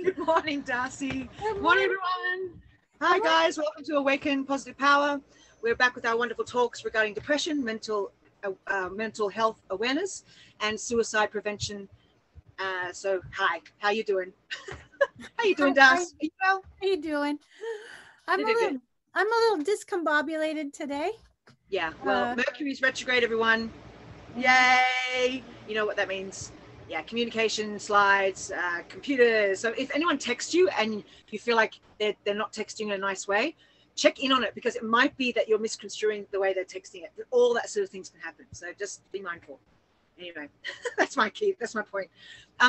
Good morning, Darcy. Good morning, everyone. Hi, guys. Welcome to Awaken Positive Power. We're back with our wonderful talks regarding depression, mental health awareness, and suicide prevention. So, hi. How you doing? How you doing, Darcy? Are you well? How you doing? I'm a little discombobulated today. Yeah. Well, Mercury's retrograde, everyone. Yay! You know what that means. Yeah, communication slides, computers. So if anyone texts you and you feel like they're not texting in a nice way, check in on it, because it might be that you're misconstruing the way they're texting it. All that sort of things can happen. So just be mindful. Anyway, that's my key. That's my point.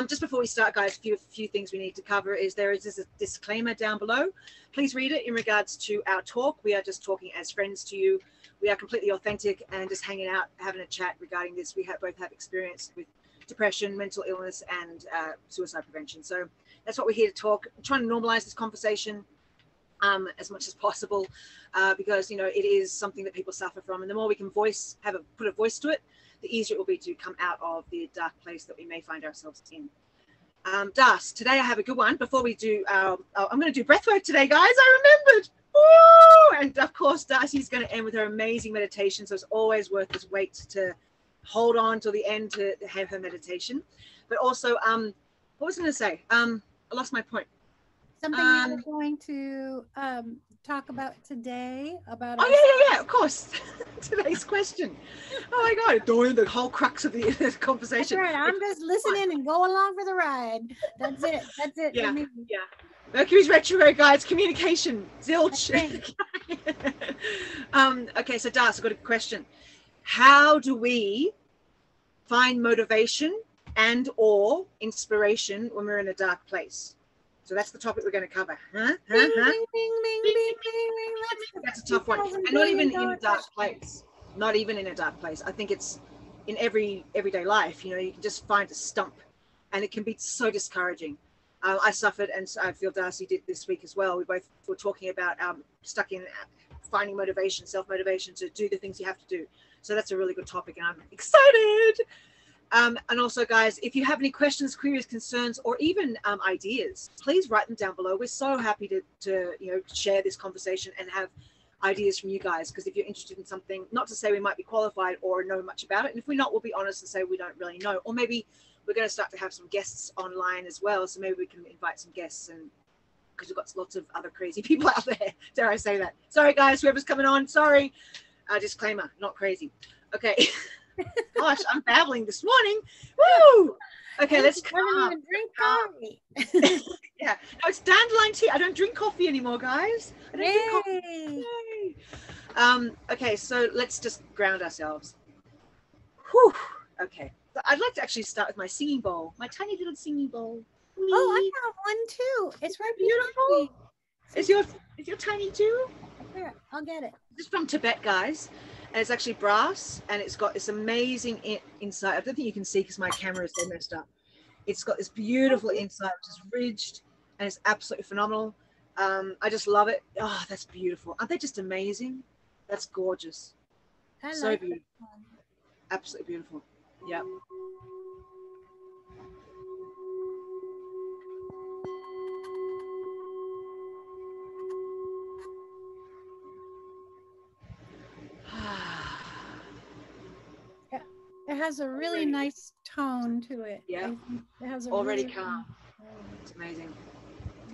Just before we start, guys, a few things we need to cover is there is a disclaimer down below. Please read it in regards to our talk. We are just talking as friends to you. We are completely authentic and just hanging out, having a chat regarding this. We both have experience with depression, mental illness, and suicide prevention. So that's what we're here to talk. I'm trying to normalize this conversation as much as possible, because, you know, it is something that people suffer from. And the more we can put a voice to it, the easier it will be to come out of the dark place that we may find ourselves in. Das, today I have a good one. Before we do, I'm going to do breathwork today, guys. I remembered. Woo! And of course, Darcy's going to end with her amazing meditation. So it's always worth its wait to hold on till the end to have her meditation. But also, what was I going to say? I lost my point. Something you were going to talk about today about. Oh yeah, of course. Today's question. Oh my God, doing the whole crux of the conversation. That's right. I'm just listening and going along for the ride. That's it. That's it. Yeah, for me. yeah. Mercury's retrograde, guys. Communication, zilch. Okay, so Das, I've got a question. How do we find motivation and or inspiration when we're in a dark place? So that's the topic we're going to cover. That's a tough one. And not even in a dark place. Not even in a dark place. I think it's in everyday life. You know, you can just find a stump, and it can be so discouraging. I suffered, and I feel Darcy did this week as well. We both were talking about stuck in finding motivation, self-motivation to do the things you have to do. So that's a really good topic, and I'm excited. And also, guys, if you have any questions, queries, concerns, or even ideas, please write them down below. We're so happy to share this conversation and have ideas from you guys, because if you're interested in something, not to say we might be qualified or know much about it, and if we're not, we'll be honest and say we don't really know. Or maybe we're going to start to have some guests online as well, so maybe we can invite some guests, and because we've got lots of other crazy people out there. Dare I say that? Sorry, guys, whoever's coming on, sorry. Disclaimer, not crazy. Okay. Gosh, I'm babbling this morning. Woo! Okay, let's even drink coffee. Yeah, no, it's dandelion tea. I don't drink coffee anymore, guys. I don't drink coffee. Yay. Okay, so let's just ground ourselves. Whew. Okay, so I'd like to actually start with my singing bowl, my tiny little singing bowl. Whee. Oh, I have one too. It's right beautiful. Is your tiny too? Here, I'll get it. This is from Tibet, guys. And it's actually brass, and it's got this amazing inside. I don't think you can see because my camera is so messed up. It's got this beautiful inside, which is ridged, and it's absolutely phenomenal. I just love it. Oh, that's beautiful. Aren't they just amazing? That's gorgeous. So beautiful. Absolutely beautiful. Yeah. It has a really nice tone to it. Yeah. It has a already really calm. It's amazing.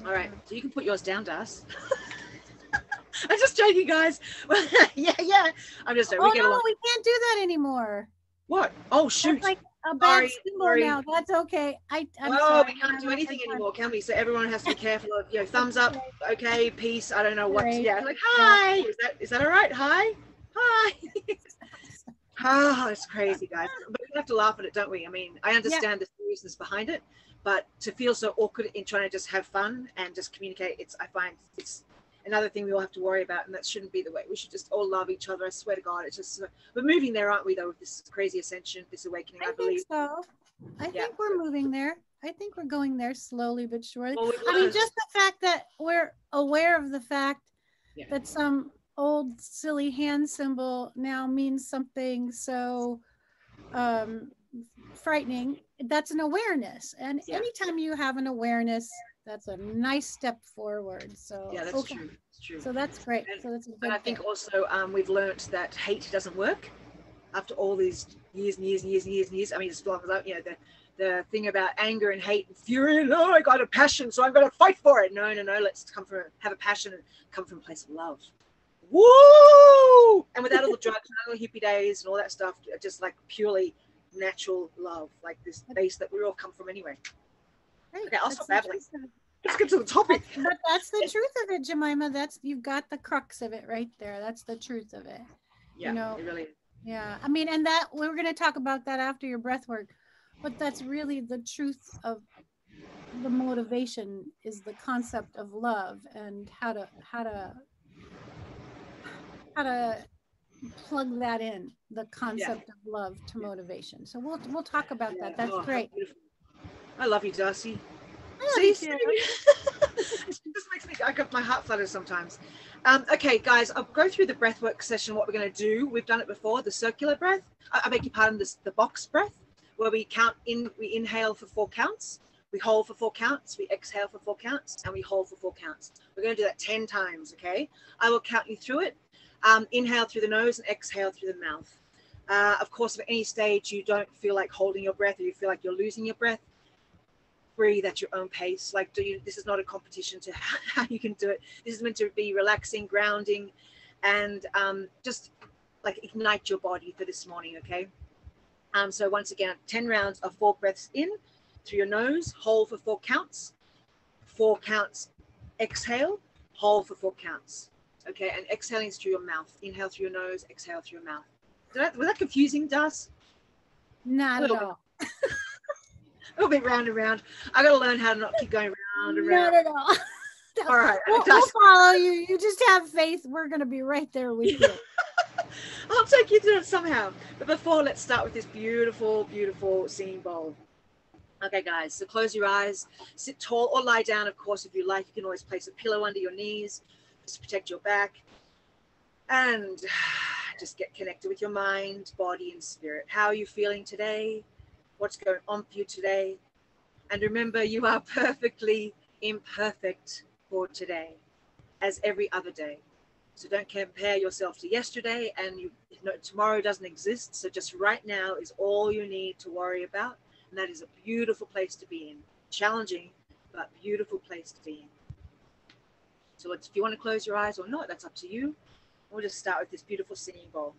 All right, so you can put yours down, Das. I'm just joking, guys. yeah. I'm just. We can't do that anymore. What? Oh shoot! That's like a bad symbol now. That's okay. I'm sorry. We can't do anything anymore, can we? So everyone has to be careful of thumbs up. Okay, peace. I don't know what. Yeah, like hi. Is that all right? Hi. Oh, it's crazy, guys. But we have to laugh at it, don't we? I mean, I understand the seriousness behind it, but to feel so awkward in trying to just have fun and just communicate, I find it's another thing we all have to worry about, and that shouldn't be the way. We should just all love each other. I swear to God, it's just we're moving there, aren't we? Though, with this crazy ascension, this awakening, I believe. So. I think we're moving there. I think we're going there slowly but surely. Well, I mean, just the fact that we're aware of the fact that some old silly hand symbol now means something so frightening. that's an awareness. And anytime you have an awareness, that's a nice step forward. So yeah, that's true. It's true. So that's great. So that's a good and I think also we've learnt that hate doesn't work after all these years and years and years and years and years. I mean, it's long as you know the thing about anger and hate and fury, and I got a passion, so I'm going to fight for it. No, let's have a passion and come from a place of love. Woo! And without all the drugs, without all the hippie days and all that stuff, just like purely natural love, like this base that we all come from anyway. Right. Okay, I'll stop babbling. Let's get to the topic. But that's the truth of it, Jemima. You've got the crux of it right there. That's the truth of it. Yeah, it really is. Yeah, I mean, and that we're going to talk about that after your breath work, but that's really the truth of the motivation, is the concept of love and how to plug that in, the concept of love to motivation. So we'll talk about that. That's great. I love you, Darcy. See, it just makes me, I got my heart flutters sometimes. Okay, guys, I'll go through the breathwork session. What we're going to do, we've done it before, the circular breath. I beg your pardon, the box breath, where we inhale for 4 counts, we hold for 4 counts, we exhale for 4 counts, and we hold for 4 counts. We're going to do that 10 times, okay? I will count you through it. Inhale through the nose and exhale through the mouth. Of course, at any stage you don't feel like holding your breath, or you feel like you're losing your breath, breathe at your own pace. This is not a competition to how you can do it. This is meant to be relaxing, grounding, and just like ignite your body for this morning, okay? So once again, 10 rounds of 4 breaths in through your nose, hold for 4 counts, 4 counts, exhale, hold for 4 counts, okay? And exhaling through your mouth. Inhale through your nose, exhale through your mouth. Was that confusing, Das? Not at all. A little bit round and round. I got to learn how to not keep going round and round. Not at all. All right. We'll follow you. You just have faith. We're going to be right there with you. I'll take you through it somehow. But before, let's start with this beautiful, beautiful singing bowl. Okay, guys. So close your eyes. Sit tall or lie down, of course, if you like. You can always place a pillow under your knees just to protect your back. And just get connected with your mind, body, and spirit. How are you feeling today? What's going on for you today? And remember, you are perfectly imperfect for today, as every other day. So don't compare yourself to yesterday, and tomorrow doesn't exist. So just right now is all you need to worry about, and that is a beautiful place to be in. Challenging, but beautiful place to be in. So if you want to close your eyes or not, that's up to you. We'll just start with this beautiful singing bowl.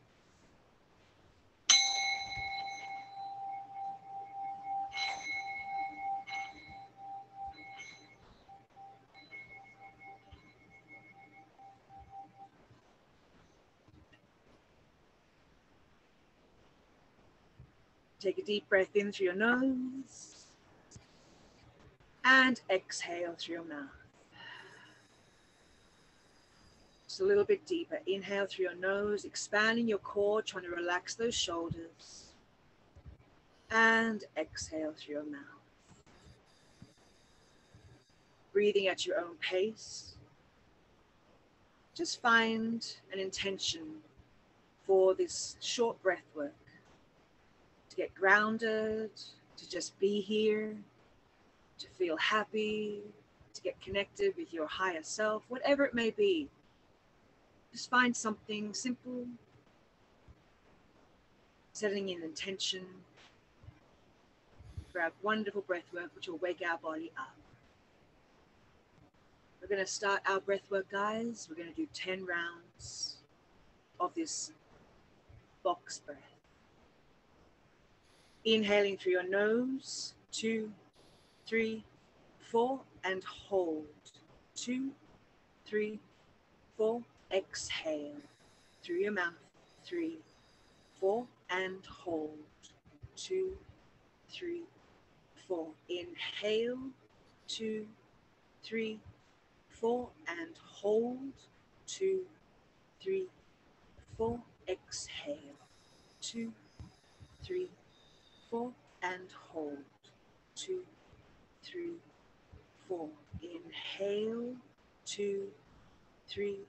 Take a deep breath in through your nose and exhale through your mouth. Just a little bit deeper. Inhale through your nose, expanding your core, trying to relax those shoulders. And exhale through your mouth. Breathing at your own pace. Just find an intention for this short breath work. To get grounded, to just be here, to feel happy, to get connected with your higher self, whatever it may be. Just find something simple, setting an intention for our wonderful breath work, which will wake our body up. We're going to start our breath work, guys. We're going to do 10 rounds of this box breath. Inhaling through your nose, 2, 3, 4, and hold. 2, 3, 4, exhale. Through your mouth, 3, 4, and hold. 2, 3, 4. Inhale, 2, 3, 4, and hold. 2, 3, 4, exhale. 2, 3, 4, and hold. 2, 3, 4. Inhale. 2, 3,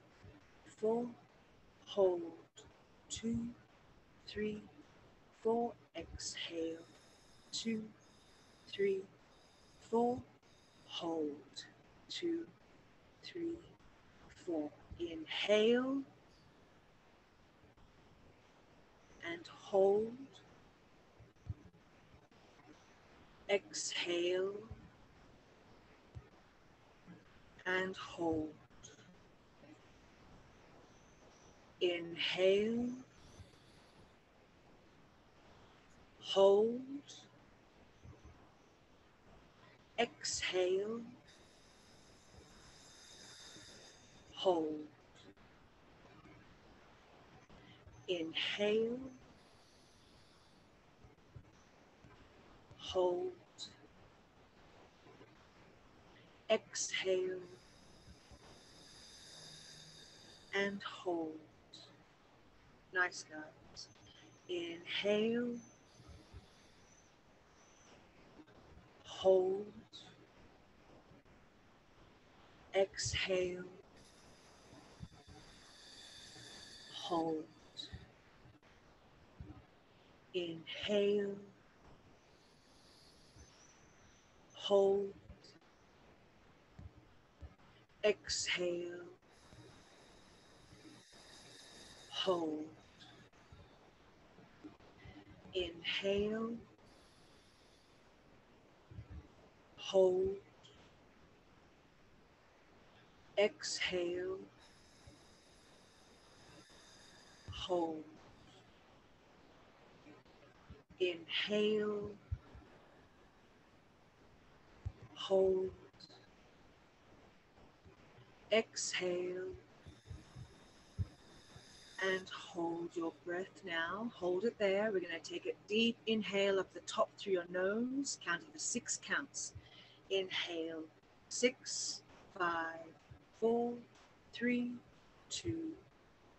4. Hold. 2, 3, 4. Exhale. 2, 3, 4. Hold. 2, 3, 4. Inhale and hold. Exhale and hold. Inhale, hold, exhale, hold. Inhale, hold, exhale, and hold. Nice, guys. Inhale, hold, exhale, hold. Inhale, hold, exhale, hold. Inhale, hold, exhale, hold. Inhale, hold, exhale, and hold your breath now. Hold it there. We're going to take a deep inhale up the top through your nose, counting the 6 counts. Inhale, 6, 5, 4, 3, 2,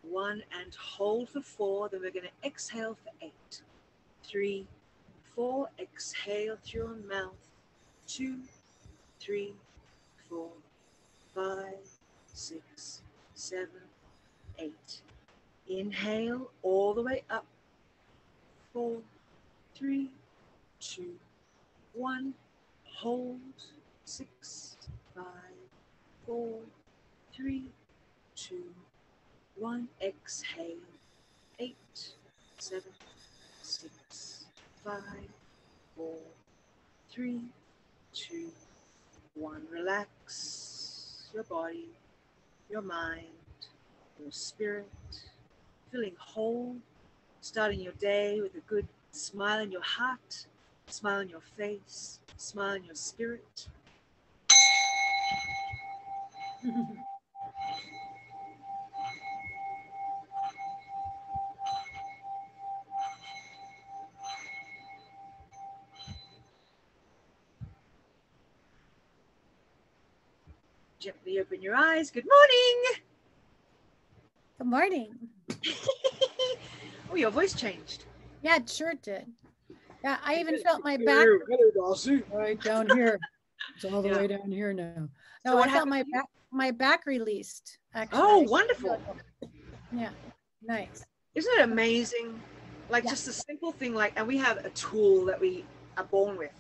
1, and hold for 4. Then we're going to exhale for 8, 3, 4. Exhale through your mouth. 2, 3, 4, 5, 6, 7, 8. Inhale all the way up. 4, 3, 2, 1. Hold. 6, 5, 4, 3, 2, 1. Exhale. 8, 7, 6, 5, 4, 3, 2, 1. Relax your body, your mind, your spirit, feeling whole, starting your day with a good smile in your heart, smile on your face, smile in your spirit. Gently open your eyes. Good morning. Good morning. Oh, your voice changed. Yeah, it sure did. Yeah, I even felt my back Hello, Darcy. right down here. It's all the way down here now. No, So I felt my back released, actually. Oh, wonderful. Yeah, nice. Isn't it amazing? Like just a simple thing like, and we have a tool that we are born with.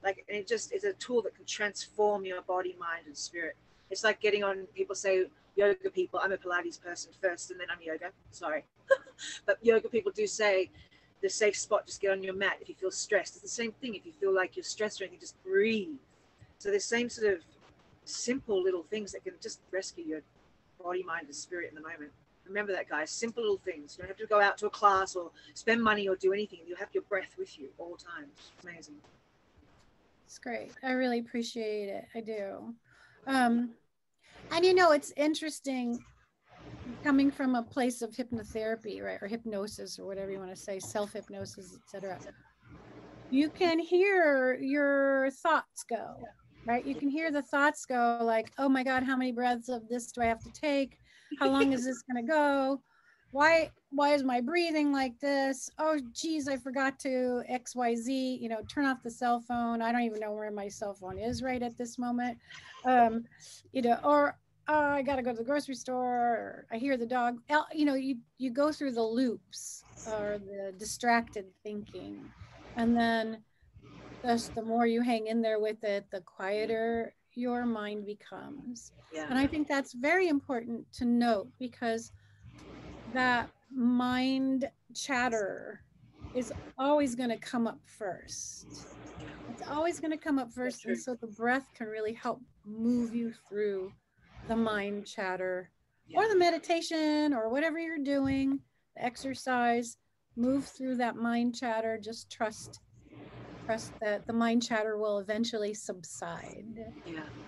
Like, and it just is a tool that can transform your body, mind, and spirit. It's like getting on, people say, yoga people, I'm a Pilates person first and then I'm yoga, sorry. But yoga people do say the safe spot, just get on your mat. If you feel stressed, it's the same thing. If you feel like you're stressed or anything, just breathe. So the same sort of simple little things that can just rescue your body, mind, and spirit in the moment. Remember that, guys. Simple little things. You don't have to go out to a class or spend money or do anything. You have your breath with you all the time. It's amazing. It's great. I really appreciate it. I do. And you know, it's interesting coming from a place of hypnotherapy, right? Or hypnosis or whatever you want to say, self-hypnosis, etc. You can hear your thoughts go, right? You can hear the thoughts go like, oh my God, how many breaths of this do I have to take? How long is this going to go? Why is my breathing like this? Oh, geez, I forgot to XYZ, you know, turn off the cell phone. I don't even know where my cell phone is right at this moment. You know, or I got to go to the grocery store, or I hear the dog, you know, you go through the loops or the distracted thinking. And then thus the more you hang in there with it, the quieter your mind becomes. Yeah. And I think that's very important to note, because that mind chatter is always going to come up first. It's always going to come up first. And so the breath can really help move you through the mind chatter, Yeah. or the meditation, or whatever you're doing, the exercise. Move through that mind chatter. Just trust that the mind chatter will eventually subside.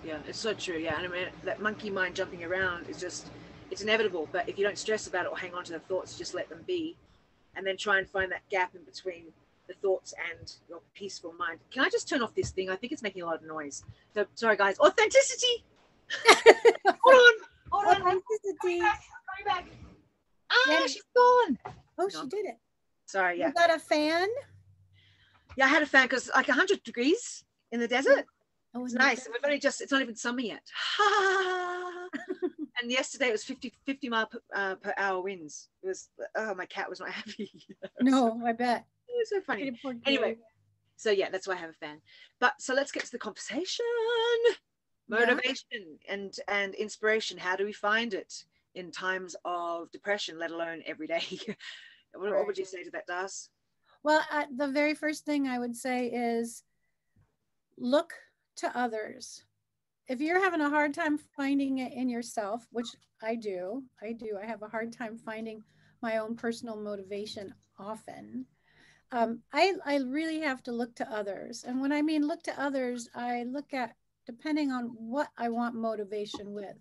Yeah, it's so true. Yeah, and I mean, that monkey mind jumping around is just, it's inevitable. But if you don't stress about it or hang on to the thoughts, just let them be, and then try and find that gap in between the thoughts and your peaceful mind. Can I just turn off this thing? I think it's making a lot of noise. So sorry, guys. Authenticity. Hold on. Authenticity. Coming back. Ah, Yeah. she's gone. Oh, she did it. Sorry. Yeah. You got a fan? Yeah, I had a fan because like 100 degrees in the desert. Oh, It's nice. We've only just, it's not even summer yet. And yesterday it was 50 mile per hour winds. It was, oh, my cat was not happy. No, I bet. It was so funny. Anyway, so yeah, that's why I have a fan. But so let's get to the conversation. Motivation and inspiration. How do we find it in times of depression, let alone every day? What would you say to that, Darcy? Well, the very first thing I would say is look to others. If you're having a hard time finding it in yourself, which I do, I have a hard time finding my own personal motivation often. I really have to look to others. And when I mean look to others, I look at, depending on what I want motivation with.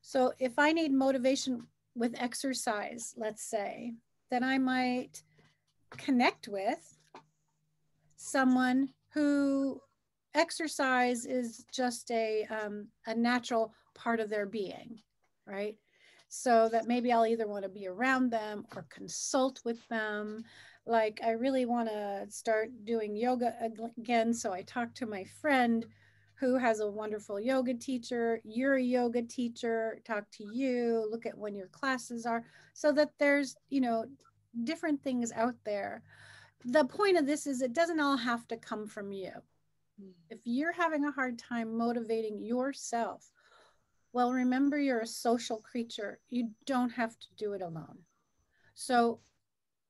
So if I need motivation with exercise, let's say, then I might connect with someone who exercise is just a natural part of their being, right? So that maybe I'll either want to be around them or consult with them. Like I really want to start doing yoga again. So I talked to my friend who has a wonderful yoga teacher. You're a yoga teacher. Talk to you, look at when your classes are, so that there's, different things out there. The point of this is it doesn't all have to come from you. If you're having a hard time motivating yourself, well, remember you're a social creature. You don't have to do it alone. So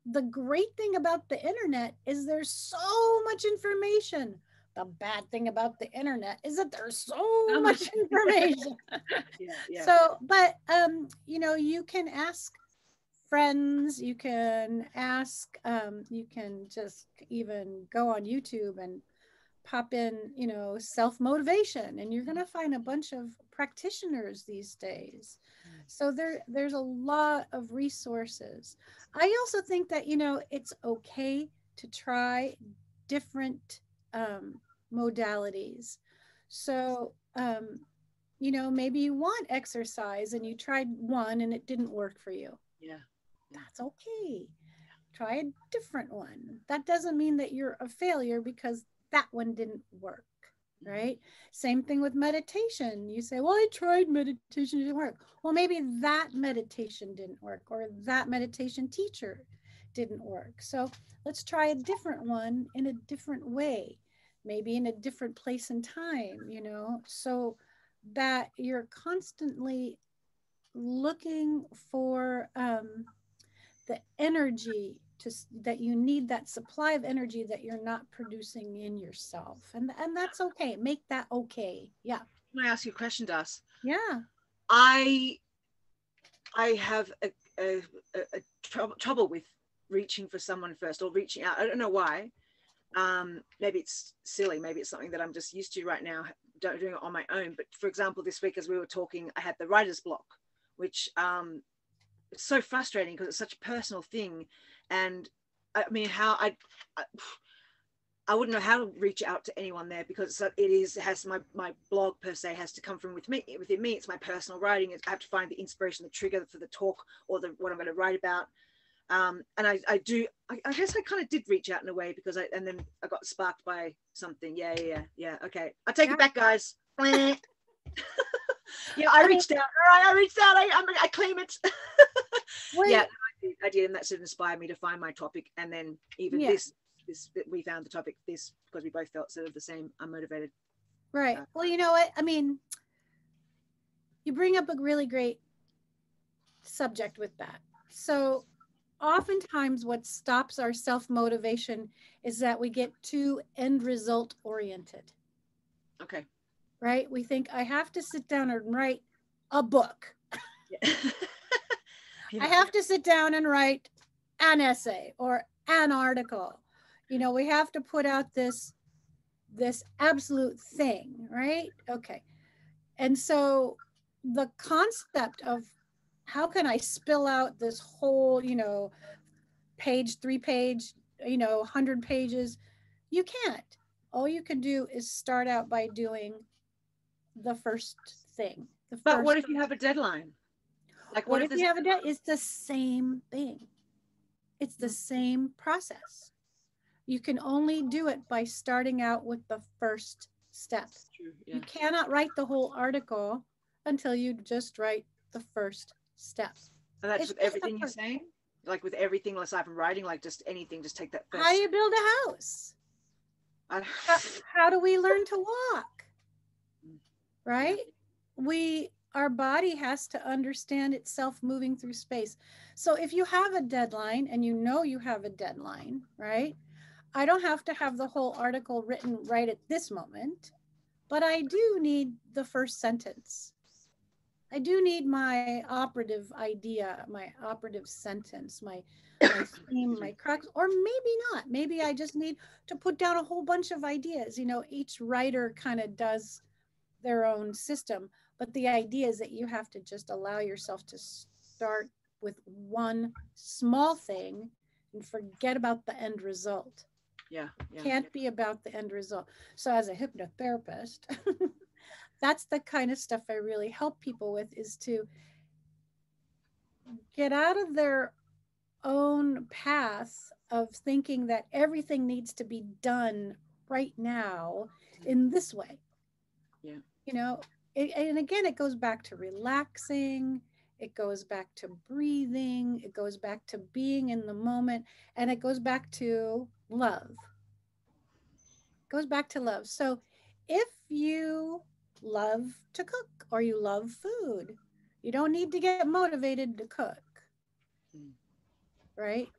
the great thing about the internet is there's so much information. The bad thing about the internet is that there's so much information. Yeah. So, but you can ask friends, you can ask, you can just even go on YouTube and pop in, self-motivation, and you're going to find a bunch of practitioners these days. So there's a lot of resources. I also think that, it's okay to try different modalities. So, maybe you want exercise and you tried one and it didn't work for you. Yeah. That's okay. Try a different one. That doesn't mean that you're a failure because that one didn't work, right? Same thing with meditation. You say, well, I tried meditation, it didn't work. Well, maybe that meditation didn't work, or that meditation teacher didn't work. So let's try a different one in a different way, maybe in a different place and time, so that you're constantly looking for the energy that you need, that supply of energy that you're not producing in yourself, and that's okay. Make that okay. Yeah. Can I ask you a question, Das? Yeah. I have a trouble with reaching for someone first, or reaching out. I don't know why. Maybe it's silly. Maybe it's something that I'm just used to right now, doing it on my own. But for example, this week as we were talking, I had the writer's block, which it's so frustrating because it's such a personal thing. And I mean, I wouldn't know how to reach out to anyone there, because it has my blog per se has to come from within me. It's my personal writing. I have to find the inspiration, the trigger for the talk, or what I'm going to write about. And I guess I kind of did reach out in a way, because and then I got sparked by something. Yeah. Okay, I take it back, guys. Yeah, I reached out. All right, I reached out. I claim it. Yeah, I did, and that sort of inspired me to find my topic, and then even this this, we found the topic this because we both felt sort of the same unmotivated. Right. Well, you know what? I mean, you bring up a really great subject with that. So oftentimes what stops our self-motivation is that we get too end result oriented. Okay. Right? We think I have to sit down and write a book. Yeah. Yeah. I have to sit down and write an essay or an article. You know, we have to put out this absolute thing, right? Okay. And so the concept of how can I spill out this whole, you know, page, 3-page, you know, 100 pages, you can't. All you can do is start out by doing the first thing. But what if you have a deadline? Like, what if you have a deadline? It's the same thing. It's the same process. You can only do it by starting out with the first step. Yeah. You cannot write the whole article until you just write the first step. And that's with everything you're saying? Like with everything aside from writing, like just anything, just take that first. How do you build a house? How do we learn to walk? Right? Our body has to understand itself moving through space. So if you have a deadline and you know you have a deadline, right? I don't have to have the whole article written right at this moment, but I do need the first sentence. I do need my operative idea, my operative sentence, my theme, my crux, or maybe not. Maybe I just need to put down a whole bunch of ideas. You know, each writer kind of does their own system, but the idea is that you have to just allow yourself to start with one small thing and forget about the end result. Yeah. Can't be about the end result. So as a hypnotherapist, that's the kind of stuff I really help people with, is to get out of their own path of thinking that everything needs to be done right now in this way. Yeah. You know, and again, it goes back to relaxing. It goes back to breathing. It goes back to being in the moment. And it goes back to love. It goes back to love. So if you love to cook or you love food, you don't need to get motivated to cook. Right?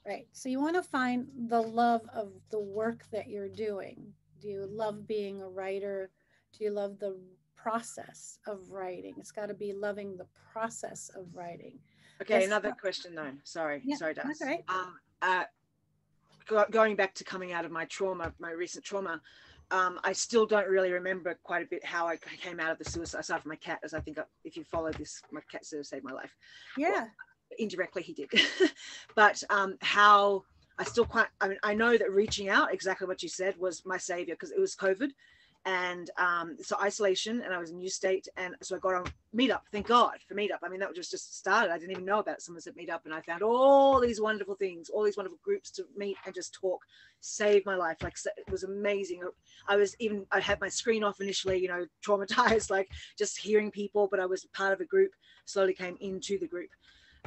Right. So you want to find the love of the work that you're doing. Do you love being a writer? Do you love the process of writing? It's got to be loving the process of writing. Okay, yes. Another question though. Sorry, Darcy. That's right. Going back to coming out of my trauma, my recent trauma, I still don't really remember quite a bit how I came out of the suicide, aside from my cat, as I think if you follow this, my cat sort of saved my life. Yeah. Well, indirectly he did. But how I still quite, I mean, I know that reaching out, exactly what you said, was my savior, because it was COVID. And so isolation, and I was in a new state, and so I got on Meetup. Thank God for Meetup. I mean, that was just started. I didn't even know about it. Someone said Meetup, and I found all these wonderful things, all these wonderful groups to meet and just talk. Saved my life. Like, it was amazing. I had my screen off initially, you know, traumatized, like just hearing people, but I was part of a group. Slowly came into the group.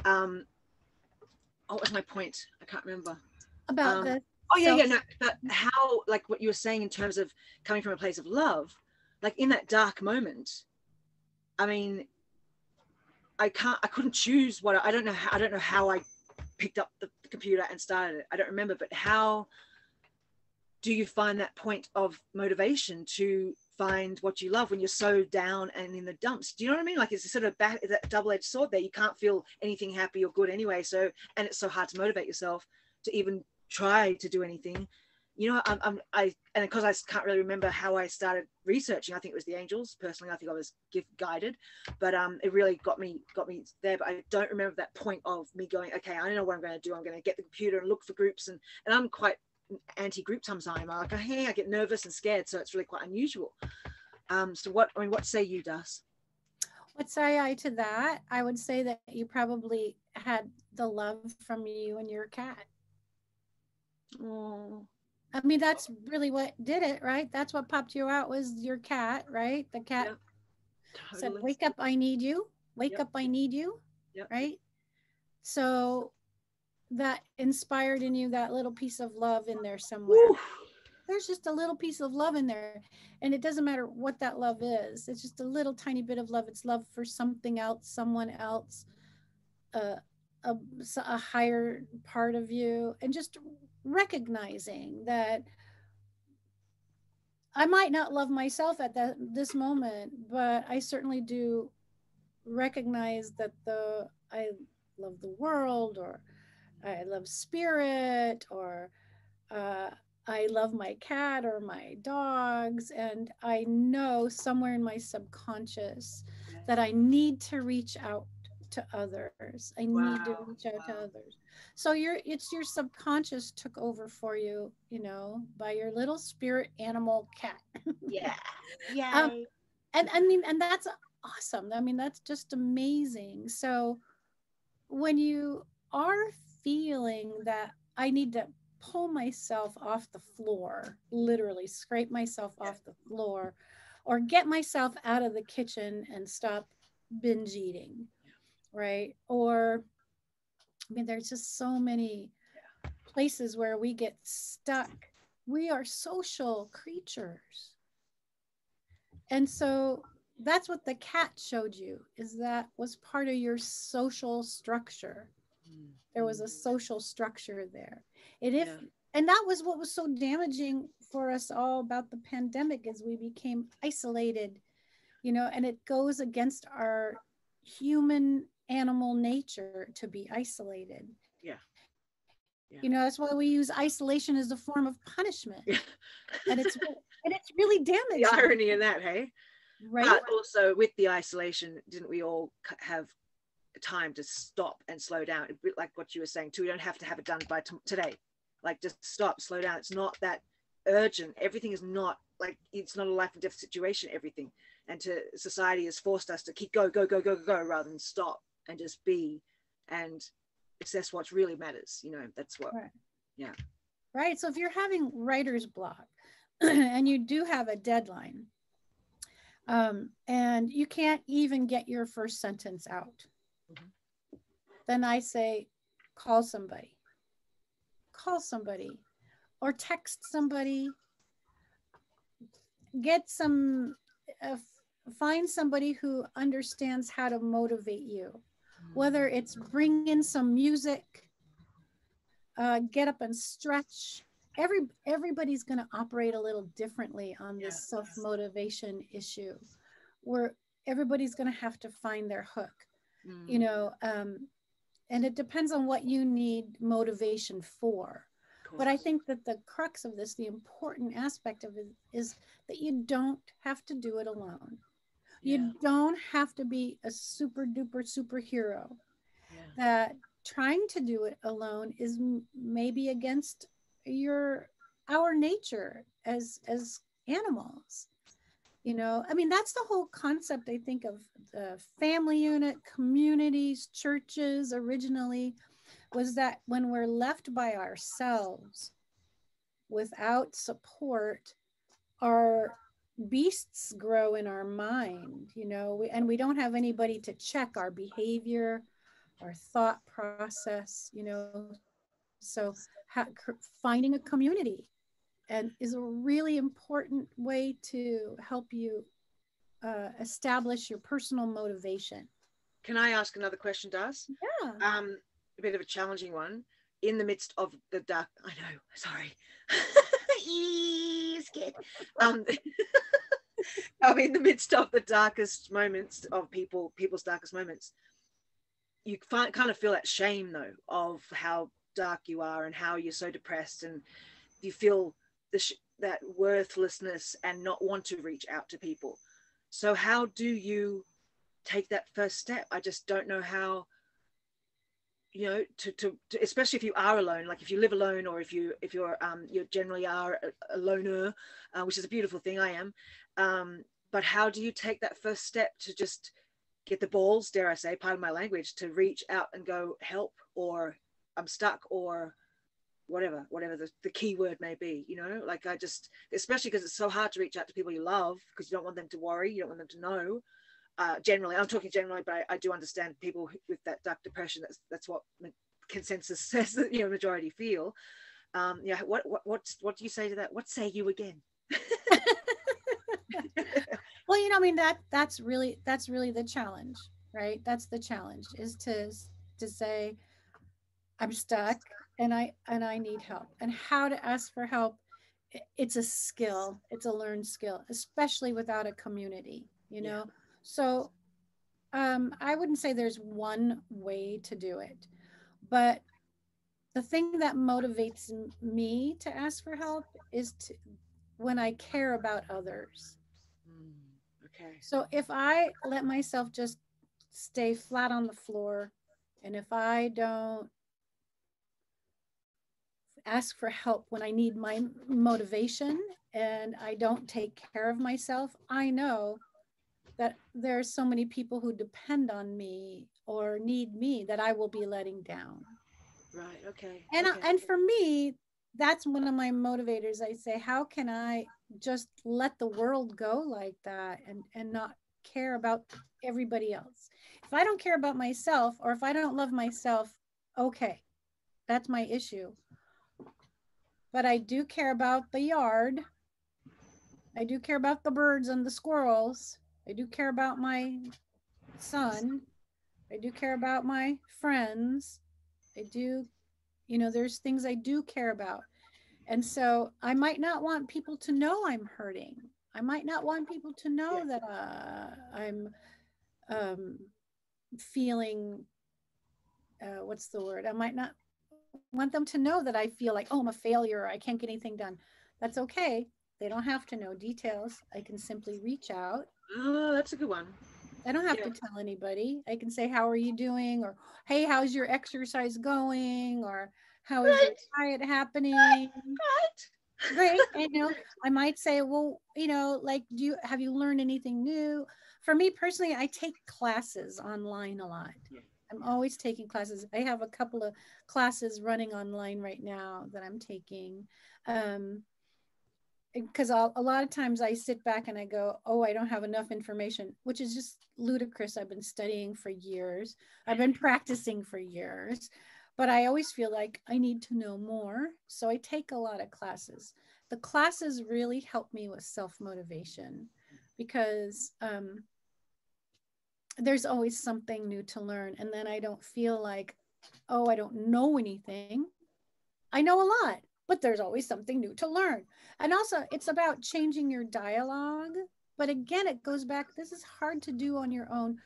What was my point? I can't remember. About the no, but how, like what you were saying in terms of coming from a place of love, like in that dark moment, I mean, I couldn't choose what, I don't know how I picked up the computer and started it. I don't remember, but how do you find that point of motivation to find what you love when you're so down and in the dumps? Do you know what I mean? Like, it's a sort of that double-edged sword there. You can't feel anything happy or good anyway. So, and it's so hard to motivate yourself to even try to do anything, you know. And because I can't really remember how I started researching, I think it was the angels. Personally, I think I was gift guided, but it really got me there. But I don't remember that point of me going, okay, I don't know what I'm going to do. I'm going to get the computer and look for groups, and I'm quite anti-group sometimes. I'm like, hey, I get nervous and scared, so it's really quite unusual. So what say you, Das? What say I to that? I would say that you probably had the love from you and your cat. Oh, I mean, that's really what did it, right? That's what popped you out, was your cat, right? The cat said, wake up, I need you. Wake up, I need you. Right? So that inspired in you that little piece of love in there somewhere. Woo. There's just a little piece of love in there. And it doesn't matter what that love is. It's just a little tiny bit of love. It's love for something else, someone else, uh, a, a higher part of you. And just recognizing that I might not love myself at this moment, but I certainly do recognize that the I love the world, or I love spirit, or uh, I love my cat or my dogs, and I know somewhere in my subconscious that I need to reach out to others. I need to Wow. reach out to Wow. others. So it's your subconscious took over for you, by your little spirit animal cat. Yeah. um, Yay. and I mean, and that's awesome. I mean, that's just amazing. So when you are feeling that I need to pull myself off the floor, literally scrape myself Yeah. off the floor, or get myself out of the kitchen and stop binge eating, right? Or, I mean, there's just so many places where we get stuck. We are social creatures. And so that's what the cat showed you, is that was part of your social structure. There was a social structure there. And if Yeah. and that was what was so damaging for us all about the pandemic, is we became isolated, and it goes against our human animal nature to be isolated. Yeah. Yeah. That's why we use isolation as a form of punishment. Yeah. And it's really The damaging, irony in that, hey? right? But also with the isolation, didn't we all have time to stop and slow down? A bit like what you were saying too. We don't have to have it done by today. Like, just stop, slow down. It's not that urgent. Everything is not like, it's not a life and death situation. Everything, and society has forced us to keep go go go go go rather than stop and just be, and assess what really matters. That's what. Right. Yeah. Right. So if you're having writer's block and you do have a deadline, and you can't even get your first sentence out, then I say, call somebody, call somebody, or text somebody, get some, find somebody who understands how to motivate you, whether it's bring in some music, get up and stretch. Everybody's going to operate a little differently on Yeah. this self-motivation issue, where everybody's going to have to find their hook, and it depends on what you need motivation for. But I think that the crux of this, the important aspect of it, is that you don't have to do it alone. You don't have to be a super duper superhero. That trying to do it alone is maybe against our nature as animals. I mean, that's the whole concept, I think, of the family unit, communities, churches originally, was that when we're left by ourselves without support, our beasts grow in our mind, and we don't have anybody to check our behavior, our thought process, so finding a community and is a really important way to help you establish your personal motivation. Can I ask another question, Das? Yeah. A bit of a challenging one. In the midst of the dark, I know, sorry. Scared. In the midst of the darkest moments of people's darkest moments, you kind of feel that shame though of how dark you are and how you're so depressed, and you feel that worthlessness and not want to reach out to people. So how do you take that first step? I just don't know how, to especially if you are alone, like if you live alone, or if you generally are a loner, which is a beautiful thing. I am, but how do you take that first step to just get the balls, dare I say, pardon my language, to reach out and go, help, or I'm stuck, or whatever the key word may be, like I just, especially because it's so hard to reach out to people you love, because you don't want them to worry, you don't want them to know. Generally, I'm talking generally, but I do understand people with that dark depression. That's what consensus says that, you know, majority feel. Yeah, what do you say to that? What say you again? Well, you know, I mean, that's really the challenge, right? That's the challenge, is to say I'm stuck and I need help. And how to ask for help, it's a skill. It's a learned skill, especially without a community, you Yeah. know. So I wouldn't say there's one way to do it, but the thing that motivates me to ask for help is to when I care about others. Okay. So if I let myself just stay flat on the floor, and if I don't ask for help when I need my motivation, and I don't take care of myself, I know that there's so many people who depend on me or need me that I will be letting down. Right. Okay. And for me, that's one of my motivators. I say, how can I just let the world go like that, and not care about everybody else? If I don't care about myself, or if I don't love myself, okay, that's my issue. But I do care about the yard. I do care about the birds and the squirrels. I do care about my son. I do care about my friends. I do, you know, there's things I do care about. And so I might not want people to know I'm hurting. I might not want people to Yeah. know that I'm um, feeling, what's the word? I might not want them to know that I feel like, oh, I'm a failure, or I can't get anything done. That's okay. They don't have to know details. I can simply reach out. Oh, that's a good one. I don't have Yeah. to tell anybody. I can say, how are you doing? Or, hey, how's your exercise going? Or, how is your Right. diet happening? Right. Great. And, you know, I might say, well, you know, like, have you learned anything new? For me personally, I take classes online a lot. Yeah. I'm Yeah. always taking classes. I have a couple of classes running online right now that I'm taking. Um, because a lot of times I sit back and I go, oh, I don't have enough information, which is just ludicrous. I've been studying for years, I've been practicing for years, but I always feel like I need to know more. So I take a lot of classes. The classes really help me with self motivation, because there's always something new to learn. And then I don't feel like, oh, I don't know anything. I know a lot, but there's always something new to learn. And also, it's about changing your dialogue. But again, it goes back, this is hard to do on your own.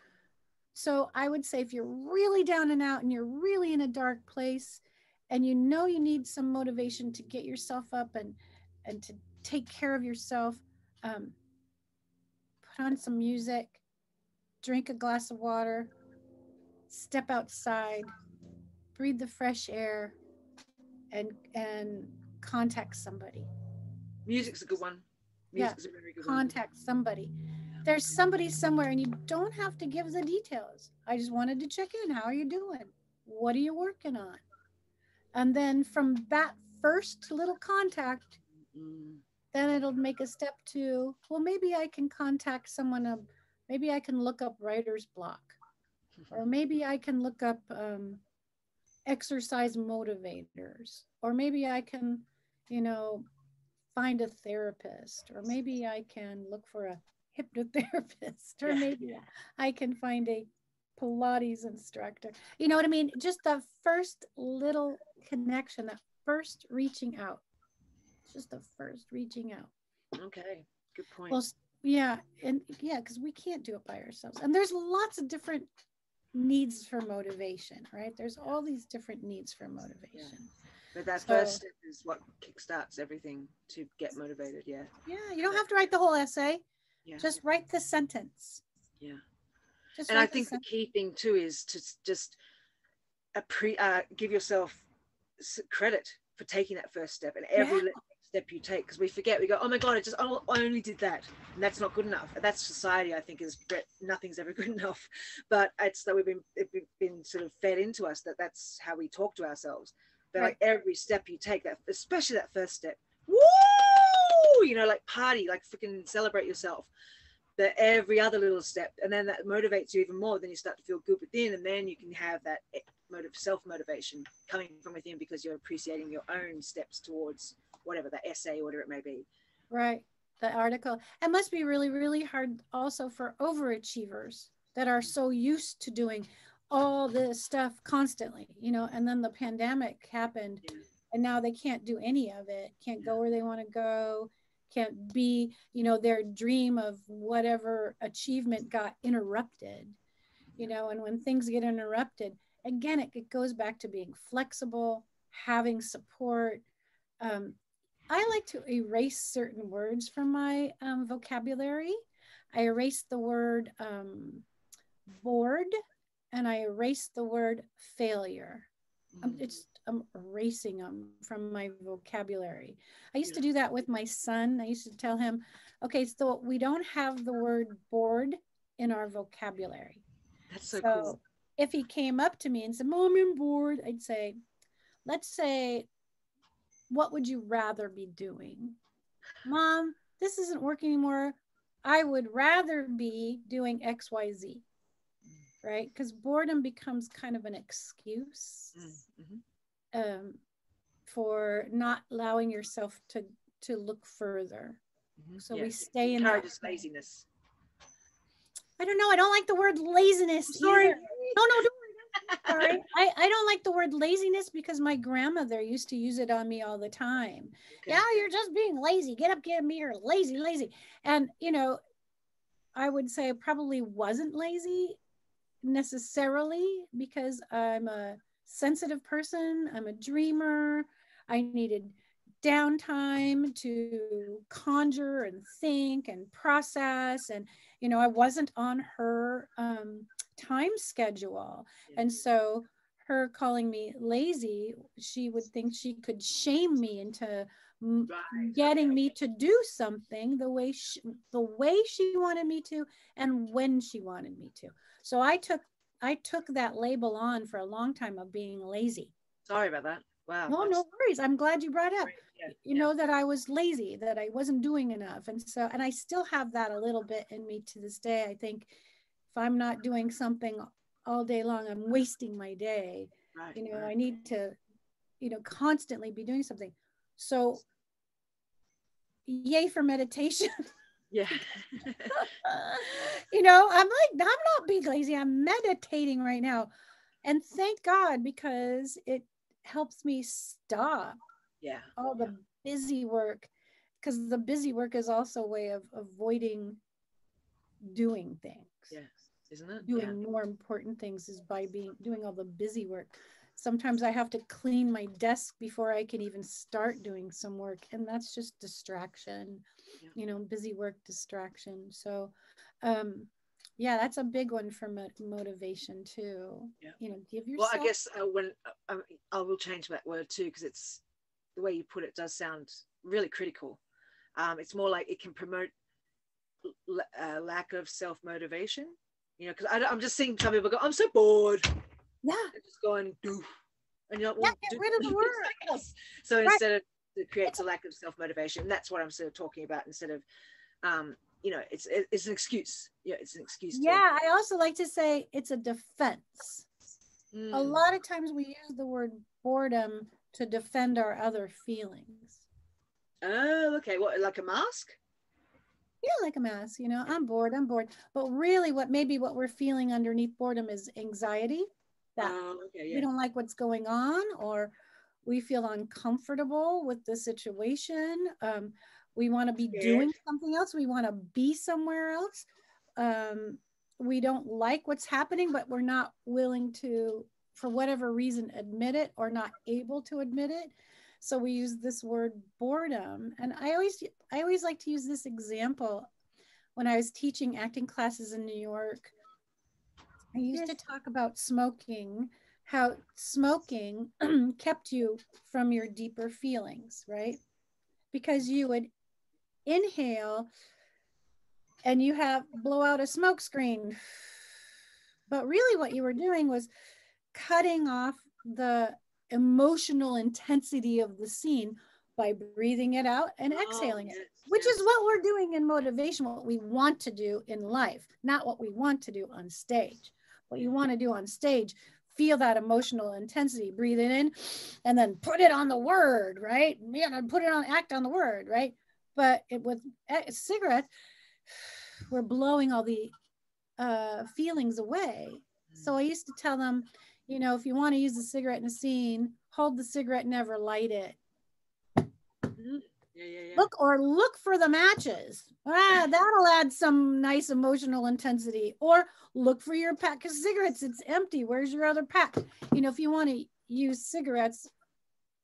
So I would say, if you're really down and out and you're really in a dark place, and you know you need some motivation to get yourself up and to take care of yourself, um, put on some music, drink a glass of water, step outside, breathe the fresh air, and contact somebody. Just, Music's a good one. yeah, Music's a very good one. contact somebody. There's somebody somewhere, and you don't have to give the details. I just wanted to check in. How are you doing? What are you working on? And then from that first little contact, Mm. then it'll make a step to, well, maybe I can contact someone. Maybe I can look up writer's block, or maybe I can look up exercise motivators, or maybe I can, you know, find a therapist, or maybe I can look for a hypnotherapist, or Yeah. maybe I can find a Pilates instructor. You know what I mean? Just the first little connection, that first reaching out, just the first reaching out. Okay. Good point. Well, yeah, and yeah, because we can't do it by ourselves. And there's lots of different needs for motivation, right? There's all these different needs for Yeah. motivation. But that first So, step is what kickstarts everything to get motivated. Yeah. yeah, you don't have to write the whole essay. Yeah. Just write the sentence. Yeah. Just And I write the think the sentence. key thing too is to just give yourself credit for taking that first step, and every Yeah. step you take, because we forget, we go, oh my god, I only did that, and that's not good enough. And that's society, I think, is nothing's ever good enough. But it's that we've been sort of fed into us that that's how we talk to ourselves. But Right. like every step you take, that especially that first step, woo, you know, like party, like freaking celebrate yourself. But every other little step, and then that motivates you even more. Then you start to feel good within, and then you can have that self-motivation coming from within because you're appreciating your own steps towards whatever, the essay, whatever it may be. Right. The article. It must be really, really hard also for overachievers that are so used to doing all this stuff constantly, you know, and then the pandemic happened and now they can't do any of it, can't go where they want to go, can't be, you know, their dream of whatever achievement got interrupted, you know, and when things get interrupted, again, it goes back to being flexible, having support. Um, I like to erase certain words from my vocabulary. I erased the word bored and I erased the word failure. I'm erasing them from my vocabulary. I used to do that with my son. I used to tell him, okay, so we don't have the word bored in our vocabulary. That's so cool. If he came up to me and said, Mom, I'm bored, I'd say, let's say, what would you rather be doing? Mom, this isn't working anymore. I would rather be doing XYZ, right? Because boredom becomes kind of an excuse for not allowing yourself to look further. So we stay in that. Laziness. I don't know. I don't like the word laziness. Sorry. Either. No, don't worry. Sorry. I don't like the word laziness because my grandmother used to use it on me all the time. Okay. Yeah, you're just being lazy. Get up, get me. You're lazy. And, you know, I would say I probably wasn't lazy necessarily because I'm a sensitive person. I'm a dreamer. I needed downtime to conjure and think and process. And, you know, I wasn't on her time schedule. And so her calling me lazy, she would think she could shame me into getting me to do something the way she wanted me to and when she wanted me to. So I took that label on for a long time of being lazy. Sorry about that. Wow. No worries. I'm glad you brought up. You know, that I was lazy, that I wasn't doing enough. And so, and I still have that a little bit in me to this day. I think if I'm not doing something all day long, I'm wasting my day. You know, I need to, you know, constantly be doing something. So yay for meditation. Yeah. You know, I'm not being lazy. I'm meditating right now. And thank God, because it helps me stop all the busy work, because the busy work is also a way of avoiding doing things. Yes, isn't it? Doing more important things is by doing all the busy work. Sometimes I have to clean my desk before I can even start doing some work, and that's just distraction. You know, busy work distraction. So yeah, that's a big one for motivation too. You know, give yourself. Well, I guess I will change that word too, because it's the way you put it does sound really critical. It's more like it can promote lack of self-motivation. You know, because I'm just seeing some people go, I'm so bored. Yeah. They're just going, doof. And you're like, well, get rid of the word. So instead of, it creates a lack of self-motivation. That's what I'm sort of talking about, instead of you know, it's an excuse. Yeah, it's an excuse. Yeah, I also like to say it's a defense. A lot of times we use the word boredom to defend our other feelings. Oh, okay. What, like a mask? Yeah, like a mask. You know, I'm bored. But really, what we're feeling underneath boredom is anxiety. That we don't like what's going on, or we feel uncomfortable with the situation. We want to be doing something else. We want to be somewhere else. We don't like what's happening, but we're not willing to, for whatever reason, admit it, or not able to admit it. So we use this word boredom. And I always like to use this example. When I was teaching acting classes in New York, I used to talk about smoking, how smoking kept you from your deeper feelings, right? Because you would inhale and you blow out a smoke screen. But really what you were doing was cutting off the emotional intensity of the scene by breathing it out and exhaling it, which is what we're doing in motivation, what we want to do in life, not what we want to do on stage. What you want to do on stage feel that emotional intensity, breathe it in, and then put it on the word, right? Man, I put it on, act on the word, right? But with cigarettes, we're blowing all the feelings away. So I used to tell them, you know, if you want to use a cigarette in a scene, hold the cigarette, never light it. Yeah. Look for the matches. That'll add some nice emotional intensity. Or look for your pack of cigarettes. It's empty. Where's your other pack? You know, if you want to use cigarettes,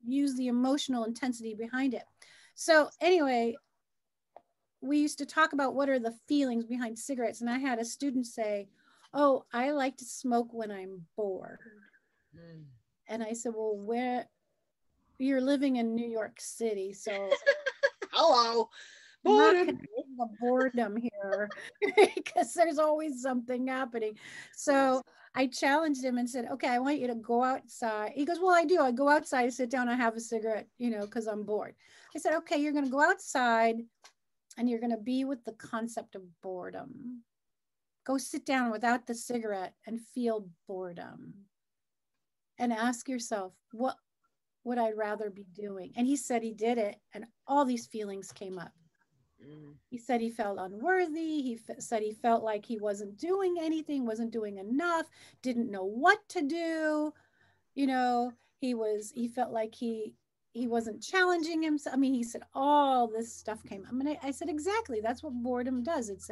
use the emotional intensity behind it. So anyway, we used to talk about what are the feelings behind cigarettes. And I had a student say, oh, I like to smoke when I'm bored. And I said, well, where you're living in New York City, so hello, boredom here because there's always something happening. So I challenged him and said, okay, I want you to go outside. He goes, well, I do. I go outside, I sit down, I have a cigarette, you know, because I'm bored. I said, okay, you're going to go outside and you're going to be with the concept of boredom. Go sit down without the cigarette and feel boredom. And ask yourself, what would I rather be doing? And he said he did it, and all these feelings came up. He said he felt unworthy. He said he felt like he wasn't doing anything, wasn't doing enough, didn't know what to do. You know, he felt like he wasn't challenging himself. I mean, he said all this stuff came up. I mean, I said, exactly. That's what boredom does. It's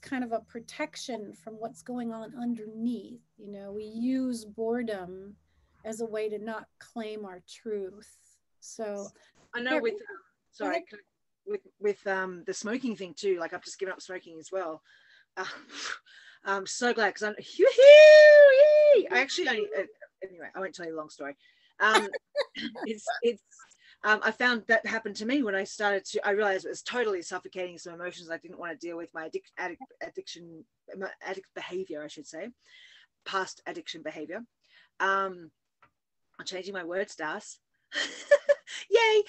kind of a protection from what's going on underneath. You know, we use boredom as a way to not claim our truth. So I know with the smoking thing too, like I've just given up smoking as well. I'm so glad because I actually only anyway, I won't tell you a long story. I found that happened to me when I realized it was totally suffocating some emotions I didn't want to deal with, my addict behavior, I should say, past addiction behavior. I'm changing my words, Das. Yay.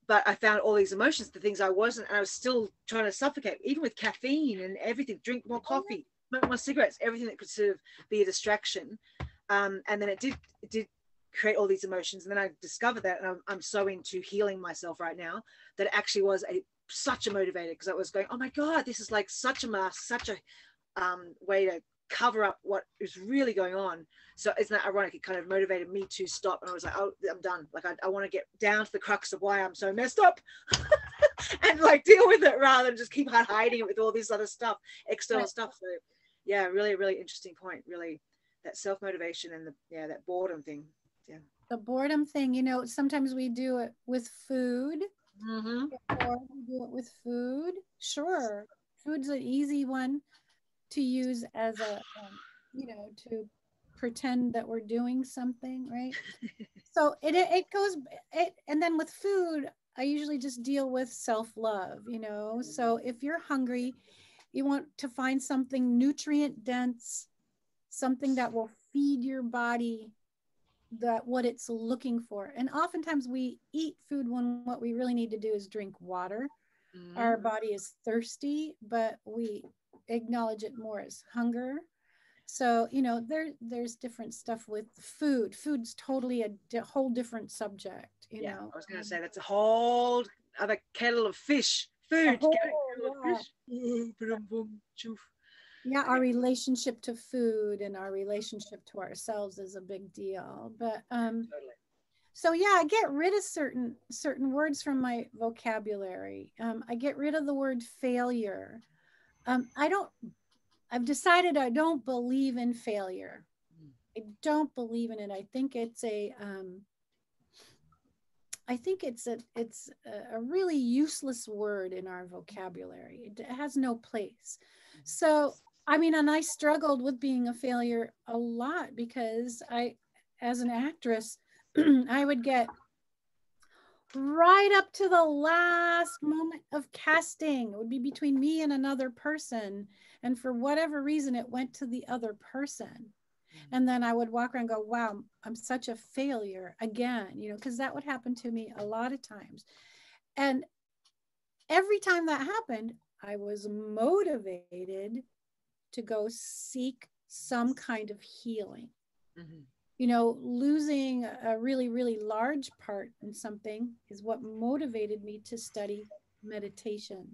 But I found all these emotions, the things I wasn't, and I was still trying to suffocate, even with caffeine and everything, drink more coffee, smoke more cigarettes, everything that could sort of be a distraction. And then it did create all these emotions. And then I discovered that, and I'm so into healing myself right now, that it actually was such a motivator, because I was going, oh my God, this is like such a mask, such a way to cover up what is really going on. So isn't that ironic? It kind of motivated me to stop, and I was like, oh, I'm done. Like I want to get down to the crux of why I'm so messed up and like deal with it rather than just keep hiding it with all this other stuff, external stuff. So yeah, really, really interesting point. Really, that self-motivation and that boredom thing. Yeah. The boredom thing, you know, sometimes we do it with food. Or we do it with food. Sure. Food's an easy one to use as a, you know, to pretend that we're doing something, right? So it goes, and then with food, I usually just deal with self-love, you know? So if you're hungry, you want to find something nutrient dense, something that will feed your body what it's looking for. And oftentimes we eat food when what we really need to do is drink water. Our body is thirsty, but we acknowledge it more as hunger. So, you know, there's different stuff with food. Food's totally a whole different subject, you know. I was going to say that's a whole other kettle of fish. Food. Yeah, our relationship to food and our relationship to ourselves is a big deal. But totally. So yeah, I get rid of certain words from my vocabulary. I get rid of the word failure. I've decided I don't believe in failure. I don't believe in it. I think it's a really useless word in our vocabulary. It has no place. So, I mean, and I struggled with being a failure a lot because as an actress, I would get right up to the last moment of casting. It would be between me and another person. And for whatever reason, it went to the other person. And then I would walk around and go, wow, I'm such a failure again, you know, because that would happen to me a lot of times. And every time that happened, I was motivated to go seek some kind of healing. Mm-hmm. You know, losing a really, really large part in something is what motivated me to study meditation,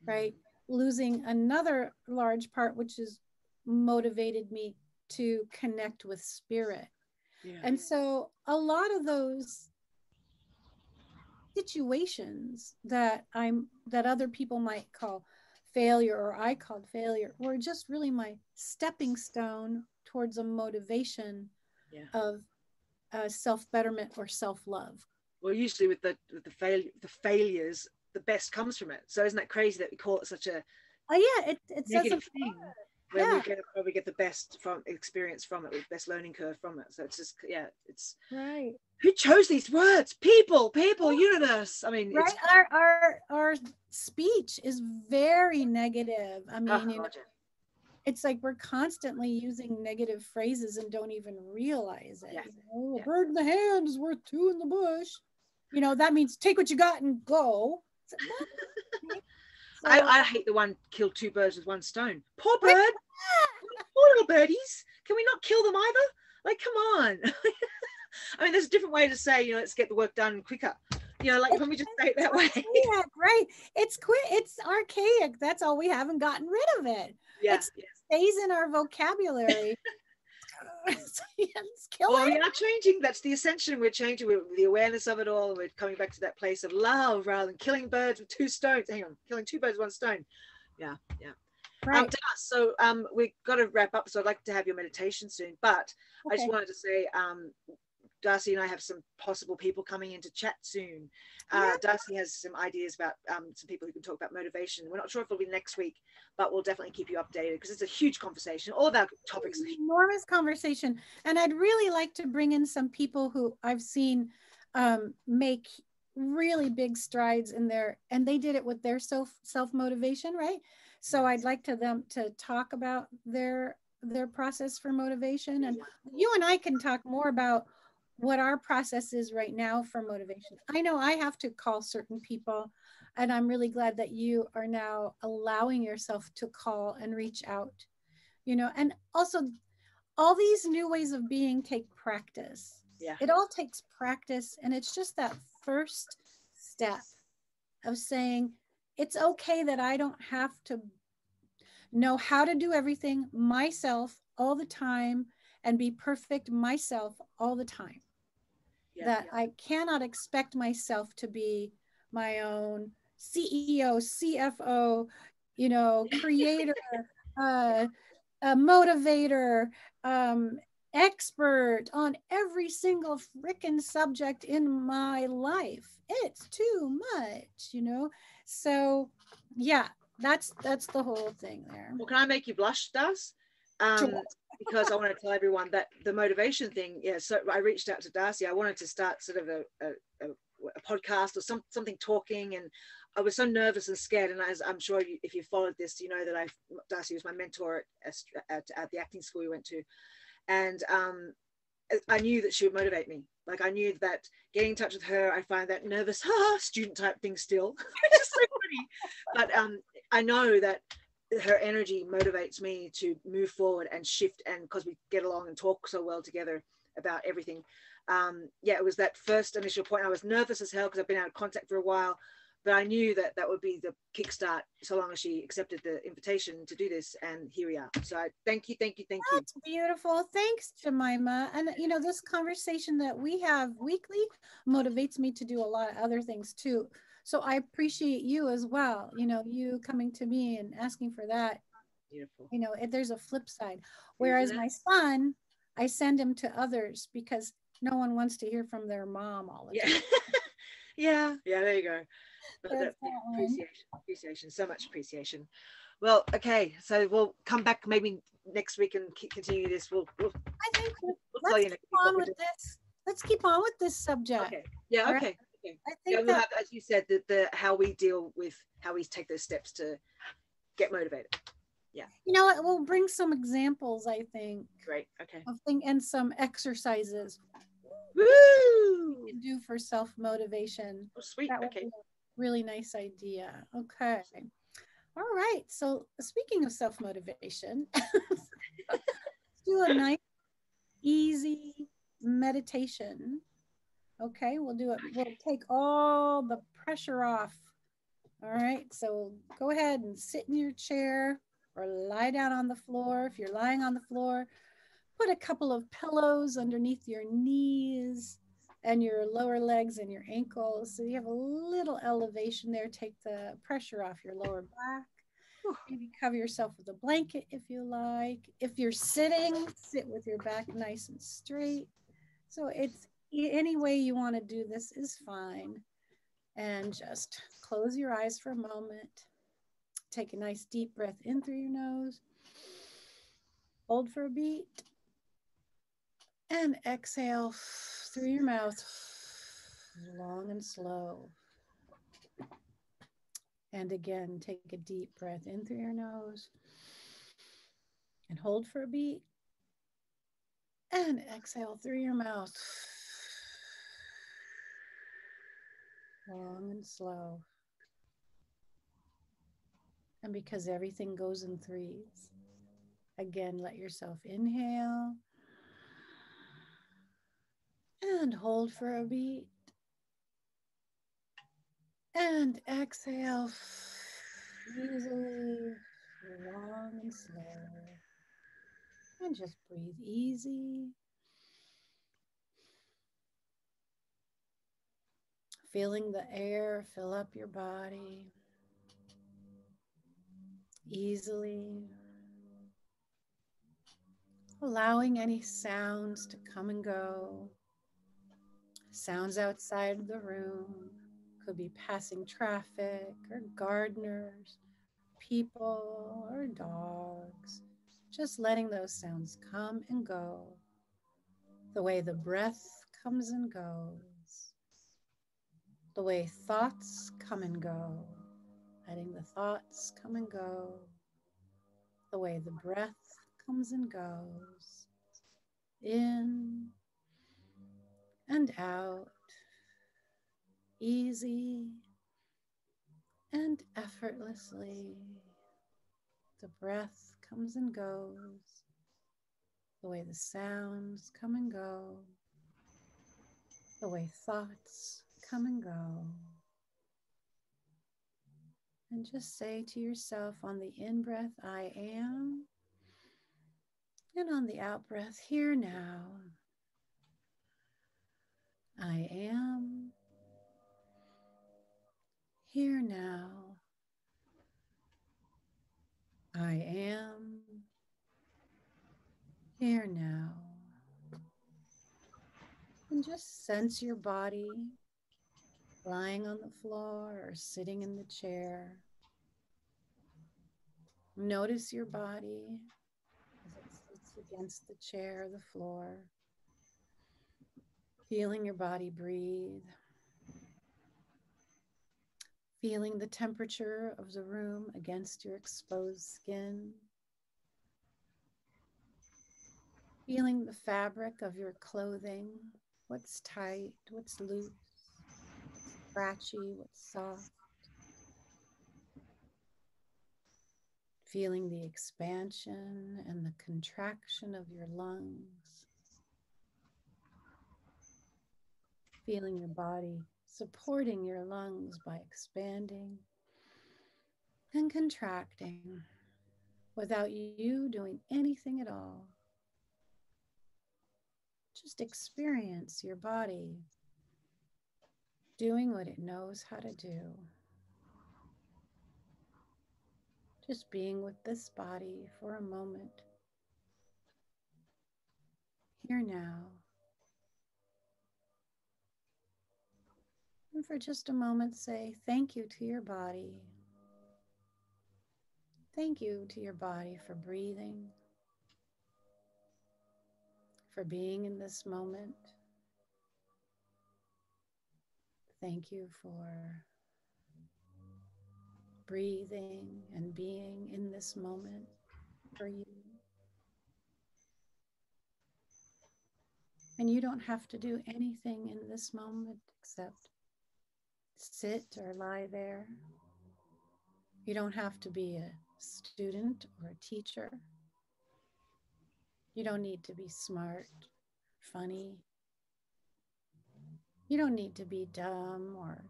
right? Losing another large part, which is motivated me to connect with spirit. Yeah. And so a lot of those situations that other people might call failure, or I called failure, were just really my stepping stone towards a motivation of self-betterment or self-love. Well, usually with the failures, the best comes from it. So isn't that crazy that we call it such a it says negative thing? When yeah. we probably get the best from experience from it, with best learning curve from it. So it's just, it's right. Who chose these words? People, universe. I mean, right. It's our speech is very negative. I mean, you know, it's like we're constantly using negative phrases and don't even realize it. Yes. You know, a bird in the hand is worth two in the bush. You know, that means take what you got and go. So, I hate the one kill two birds with one stone. Poor bird. Poor little birdies. Can we not kill them either? Like, come on. I mean, there's a different way to say, you know, let's get the work done quicker. You know, like, when we just say it that way. Yeah, right. It's quick. It's archaic. That's all we haven't gotten rid of it. Yeah. It stays in our vocabulary. It's well, we are changing. That's the ascension. We're changing. We're the awareness of it all. We're coming back to that place of love rather than killing birds with two stones. Hang on, killing two birds with one stone. Yeah. Right. So we've got to wrap up. So I'd like to have your meditation soon. But I just wanted to say, Darcy and I have some possible people coming in to chat soon. Darcy has some ideas about some people who can talk about motivation. We're not sure if it'll be next week, but we'll definitely keep you updated because it's a huge conversation. All of our topics are enormous conversation. And I'd really like to bring in some people who I've seen make really big strides in their, and they did it with their self-motivation, right? So I'd like them to talk about their process for motivation. And you and I can talk more about what our process is right now for motivation. I know I have to call certain people, and I'm really glad that you are now allowing yourself to call and reach out, you know. And also all these new ways of being take practice. It all takes practice, and it's just that first step of saying it's okay that I don't have to know how to do everything myself all the time and be perfect myself all the time. I cannot expect myself to be my own CEO, CFO, you know, creator, a motivator, expert on every single freaking subject in my life. It's too much, you know? So yeah, that's the whole thing there. Well, can I make you blush, Das? Because I want to tell everyone that the motivation thing, so I reached out to Darcy. I wanted to start sort of a podcast or something talking, and I was so nervous and scared. And as I'm sure if you followed this, you know that Darcy was my mentor at the acting school we went to, and I knew that she would motivate me. Like, I knew that getting in touch with her, I find that nervous student type thing still, which is so funny. But I know that her energy motivates me to move forward and shift, and because we get along and talk so well together about everything. It was that first initial point. I was nervous as hell because I've been out of contact for a while, but I knew that would be the kickstart so long as she accepted the invitation to do this, and here we are. So thank you. That's beautiful. Thanks, Jemima. And you know, this conversation that we have weekly motivates me to do a lot of other things too. So I appreciate you as well. You know, you coming to me and asking for that. Beautiful. You know, there's a flip side. Whereas my son, I send him to others because no one wants to hear from their mom all the time. Yeah, there you go. But appreciation, so much appreciation. Well, okay, so we'll come back maybe next week and continue this. I think let's keep on with this. Let's keep on with this subject. Okay. Yeah. Okay. Right? Okay. I think we'll have, as you said, the how we deal with how we take those steps to get motivated. Yeah. You know what? We'll bring some examples, I think. Great. Okay. And some exercises. Woo! You can do for self-motivation. Oh, sweet. That would be a really nice idea. Okay. All right. So speaking of self-motivation, Do a nice, easy meditation. Okay, we'll do it. We'll take all the pressure off. All right, so go ahead and sit in your chair or lie down on the floor. If you're lying on the floor, put a couple of pillows underneath your knees and your lower legs and your ankles. So you have a little elevation there. Take the pressure off your lower back. Maybe cover yourself with a blanket if you like. If you're sitting, sit with your back nice and straight. So it's any way you want to do this is fine. And just close your eyes for a moment. Take a nice deep breath in through your nose. Hold for a beat. And exhale through your mouth, long and slow. And again, take a deep breath in through your nose. And hold for a beat. And exhale through your mouth, long and slow. And because everything goes in threes, again, let yourself inhale and hold for a beat. And exhale easily, long and slow. And just breathe easy. Feeling the air fill up your body easily. Allowing any sounds to come and go. Sounds outside the room. Could be passing traffic or gardeners, people or dogs. Just letting those sounds come and go. The way the breath comes and goes. The way thoughts come and go. Letting the thoughts come and go. The way the breath comes and goes. In and out. Easy and effortlessly. The breath comes and goes. The way the sounds come and go. The way thoughts come and go. And just say to yourself on the in-breath, I am. And on the out-breath, here now. I am. Here now. I am. Here now. And just sense your body lying on the floor or sitting in the chair. Notice your body as it sits against the chair or the floor. Feeling your body breathe. Feeling the temperature of the room against your exposed skin. Feeling the fabric of your clothing. What's tight, what's loose, what's scratchy, what's soft. Feeling the expansion and the contraction of your lungs. Feeling your body supporting your lungs by expanding and contracting without you doing anything at all. Just experience your body doing what it knows how to do. Just being with this body for a moment. Here now. And for just a moment, say thank you to your body. Thank you to your body for breathing, for being in this moment. Thank you for breathing and being in this moment for you. And you don't have to do anything in this moment except sit or lie there. You don't have to be a student or a teacher. You don't need to be smart, funny. You don't need to be dumb or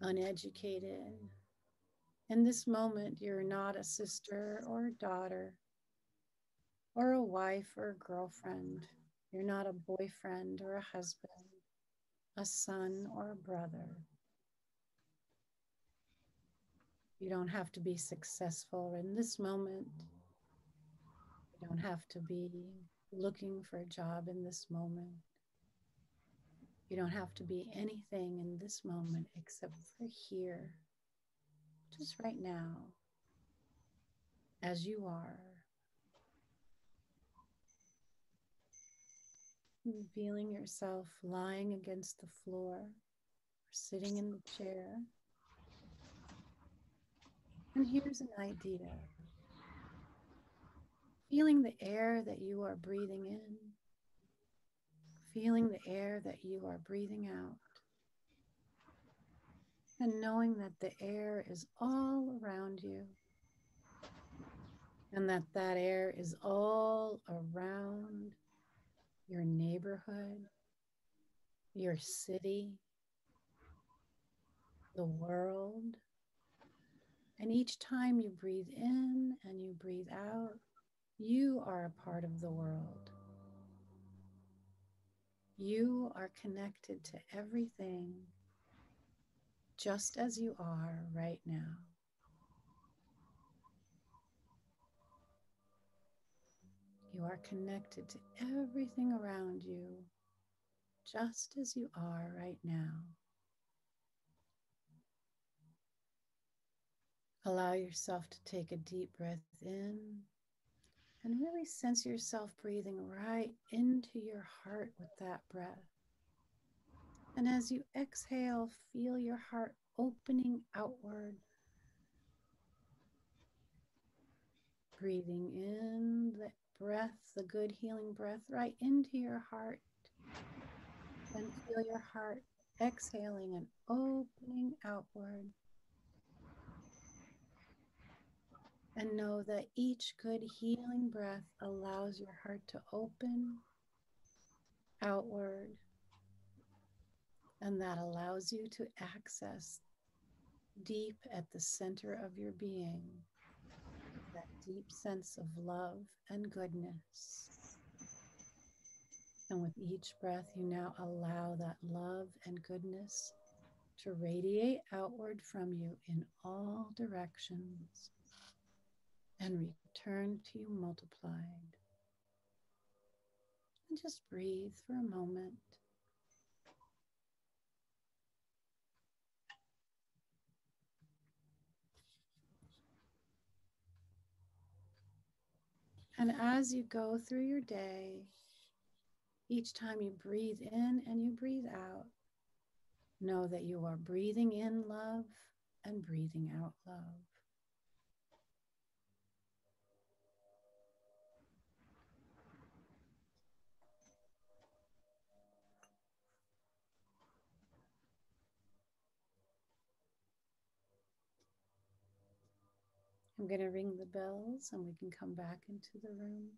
uneducated. In this moment, you're not a sister or a daughter or a wife or a girlfriend. You're not a boyfriend or a husband, a son or a brother. You don't have to be successful in this moment. You don't have to be looking for a job in this moment. You don't have to be anything in this moment except for here, just right now, as you are. Feeling yourself lying against the floor or sitting in the chair. And here's an idea. Feeling the air that you are breathing in, feeling the air that you are breathing out, and knowing that the air is all around you, and that that air is all around your neighborhood, your city, the world. And each time you breathe in and you breathe out, you are a part of the world. You are connected to everything just as you are right now. You are connected to everything around you just as you are right now. Allow yourself to take a deep breath in and really sense yourself breathing right into your heart with that breath. And as you exhale, feel your heart opening outward, breathing in the breath, the good healing breath, right into your heart. And feel your heart exhaling and opening outward. And know that each good healing breath allows your heart to open outward. And that allows you to access deep at the center of your being that deep sense of love and goodness. And with each breath, you now allow that love and goodness to radiate outward from you in all directions and return to you multiplied. And just breathe for a moment. And as you go through your day, each time you breathe in and you breathe out, know that you are breathing in love and breathing out love. I'm going to ring the bells and we can come back into the room,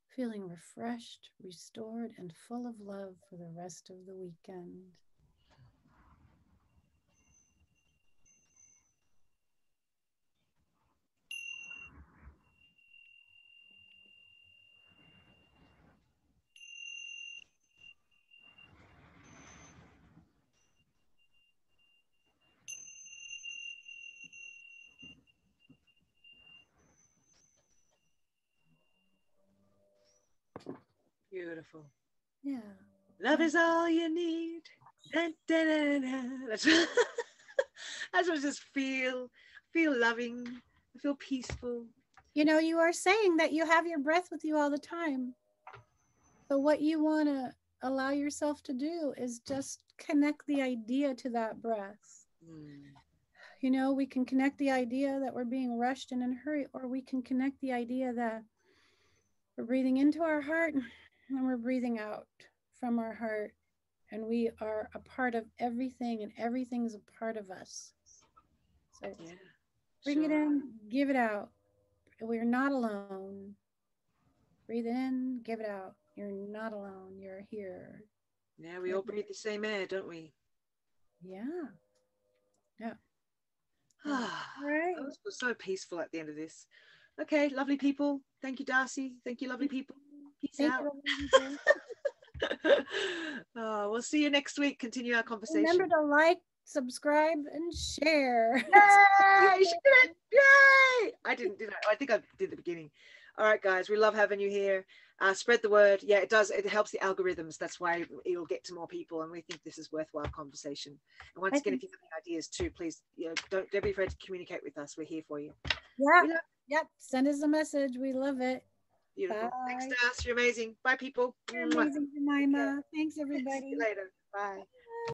feeling refreshed, restored, and full of love for the rest of the weekend. Beautiful. Yeah. Love is all you need. Dun, dun, dun, dun. That's I just feel loving. I feel peaceful. You know, you are saying that you have your breath with you all the time. So what you want to allow yourself to do is just connect the idea to that breath. You know, we can connect the idea that we're being rushed and in a hurry, or we can connect the idea that we're breathing into our heart and we're breathing out from our heart. And we are a part of everything, and everything's a part of us. So Yeah, bring it in, give it out. We're not alone. Breathe in, give it out. You're not alone. You're here. Yeah, we all breathe the same air, don't we? Yeah. Yeah. All right. That was so peaceful at the end of this. Okay, lovely people. Thank you, Darcy. Thank you, lovely people. Peace out. We'll see you next week. Continue our conversation. Remember to like, subscribe, and share. Yay! Yay! I didn't, did I? I think I did the beginning. All right, guys, we love having you here. Spread the word. Yeah, it does. It helps the algorithms. That's why it'll get to more people, and we think this is worthwhile conversation. And once again, if you have any ideas too, please, don't be afraid to communicate with us. We're here for you. Yeah. Yep. Send us a message. We love it. Beautiful. Bye. Thanks, Darcy. You're amazing. Bye, people. You're amazing, Jemima. Okay. Thanks, everybody. See you later. Bye.